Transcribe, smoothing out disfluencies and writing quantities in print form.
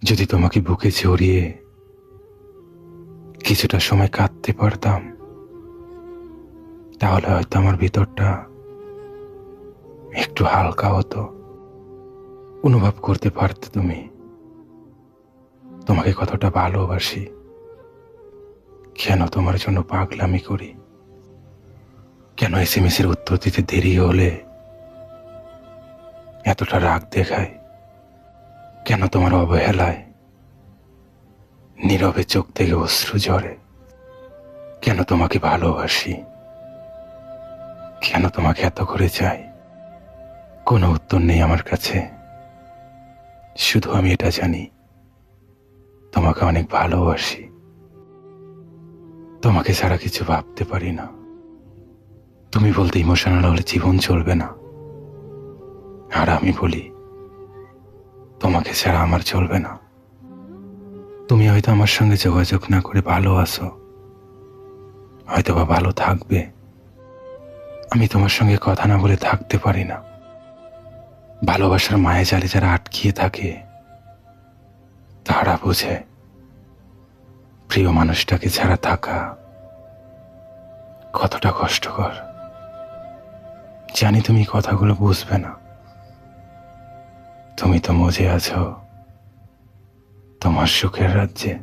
যদি তোমাকে বুকে জড়িয়ে কিছুটা সময় কাঁদতে পারতাম, তাহলে হয়তো আমার ভিতরটা একটু হালকা হতো। অনুভব করতে পারতে তুমি তোমাকে কতটা ভালোবাসি, কেন তোমার জন্য পাগলামি করি, কেন এসএমএস এর উত্তর দিতে দেরি হলে এতটা রাগ দেখায়, কেন তোমার অবহেলায় নীরবে চোখ থেকে অশ্রু ঝরে, কেন তোমাকে ভালোবাসি, কেন তোমাকে এত করে চাই। কোনো উত্তর নেই আমার কাছে, শুধু আমি এটা জানি তোমাকে অনেক ভালোবাসি। তোমাকে ছাড়া কিছু ভাবতে পারি না। তুমি বলতে ইমোশনাল হলে জীবন চলবে না, আর আমি বলি তোমাকে ছাড়া আমার চলবে না। তুমি হয়তো আমার সঙ্গে যোগাযোগ না করে ভালো আছো, হয়তো বা ভালো থাকবে। আমি তোমার সঙ্গে কথা না বলে থাকতে পারি না। ভালোবাসার মায়া জালে যারা আটকিয়ে থাকে তারা বোঝে প্রিয় মানুষটাকে ছাড়া থাকা কতটা কষ্টকর। জানি তুমি কথাগুলো বুঝবে না, তুমি তো মজে আছো তোমার সুখের রাজ্যে।